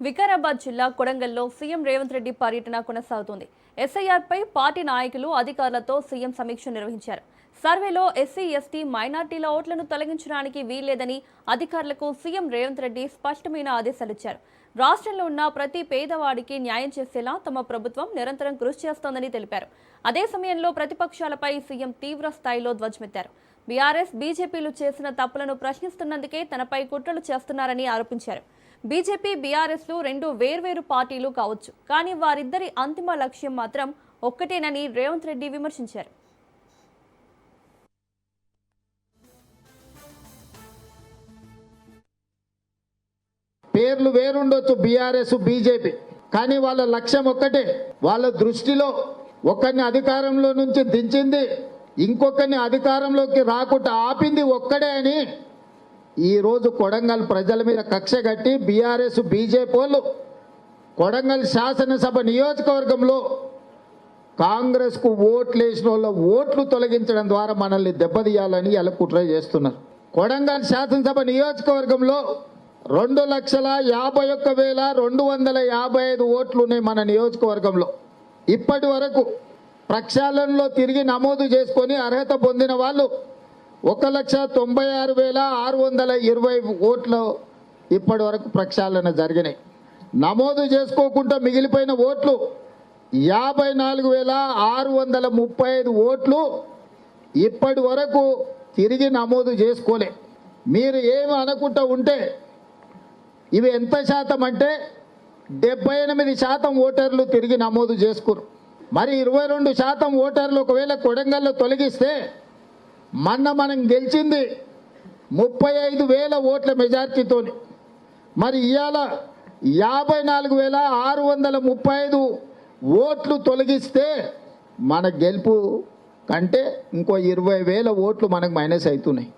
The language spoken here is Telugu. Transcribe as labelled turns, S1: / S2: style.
S1: వికారాబాద్ జిల్లా కొడంగల్లో సీఎం రేవంత్ రెడ్డి పర్యటన కొనసాగుతోంది. ఎస్ఐఆర్ పై పార్టీ నాయకులు అధికారులతో సీఎం సమీక్ష నిర్వహించారు. సర్వేలో ఎస్సీ ఎస్టీ మైనార్టీల ఓట్లను తొలగించడానికి వీల్లేదని అధికారులకు సీఎం రేవంత్ రెడ్డి స్పష్టమైన ఆదేశాలిచ్చారు. రాష్ట్రంలో ఉన్న ప్రతి పేదవాడికి న్యాయం చేసేలా తమ ప్రభుత్వం నిరంతరం కృషి చేస్తోందని తెలిపారు. అదే సమయంలో ప్రతిపక్షాలపై సీఎం తీవ్ర స్థాయిలో ధ్వజమెత్తారు. బీఆర్ఎస్ బీజేపీలు చేసిన తప్పులను ప్రశ్నిస్తున్నందుకే తనపై కుట్రలు చేస్తున్నారని ఆరోపించారు. బీజేపీ బీఆర్ఎస్లు రెండు వేర్వేరు పార్టీలు కావచ్చు, కానీ వారిద్దరి అంతిమ లక్ష్యం మాత్రం ఒక్కటేనని రేవంత్ రెడ్డి విమర్శించారు.
S2: పేర్లు వేరుండొచ్చు, బీఆర్ఎస్ బీజేపీ, కానీ వాళ్ళ లక్ష్యం ఒక్కటే. వాళ్ళ దృష్టిలో ఒక్కరిని అధికారంలో నుంచి దించింది, ఇంకొకరిని అధికారంలోకి రాకుండా ఆపింది ఒక్కడే అని ఈరోజు కొడంగల్ ప్రజల మీద కక్ష కట్టి బీఆర్ఎస్ బీజేపీ వాళ్ళు కొడంగల్ శాసనసభ నియోజకవర్గంలో కాంగ్రెస్కు ఓట్లు వేసిన వాళ్ళ ఓట్లు తొలగించడం ద్వారా మనల్ని దెబ్బతీయాలని ఇలా కుట్ర చేస్తున్నారు. కొడంగల్ శాసనసభ నియోజకవర్గంలో 2,51,255 ఓట్లు ఉన్నాయి మన నియోజకవర్గంలో. ఇప్పటి వరకు ప్రక్షాళనలో తిరిగి నమోదు చేసుకొని అర్హత పొందిన వాళ్ళు 1,96,620 ఓట్లు ఇప్పటి వరకు ప్రక్షాళన జరిగినాయి. నమోదు చేసుకోకుండా మిగిలిపోయిన ఓట్లు 54,635 ఓట్లు ఇప్పటి వరకు తిరిగి నమోదు చేసుకోలే. మీరు ఏమి అనుకుంటా ఉంటే ఇవి ఎంత శాతం అంటే 78% ఓటర్లు తిరిగి నమోదు చేసుకురు. మరి 22% ఓటర్లు ఒకవేళ కొడంగల్లో తొలగిస్తే మనం గెలిచింది 35,000 ఓట్ల మెజార్టీతో. మరి ఇవాళ 54,635 ఓట్లు తొలగిస్తే మన గెలుపు కంటే ఇంకో 20,000 ఓట్లు మనకు మైనస్ అవుతున్నాయి.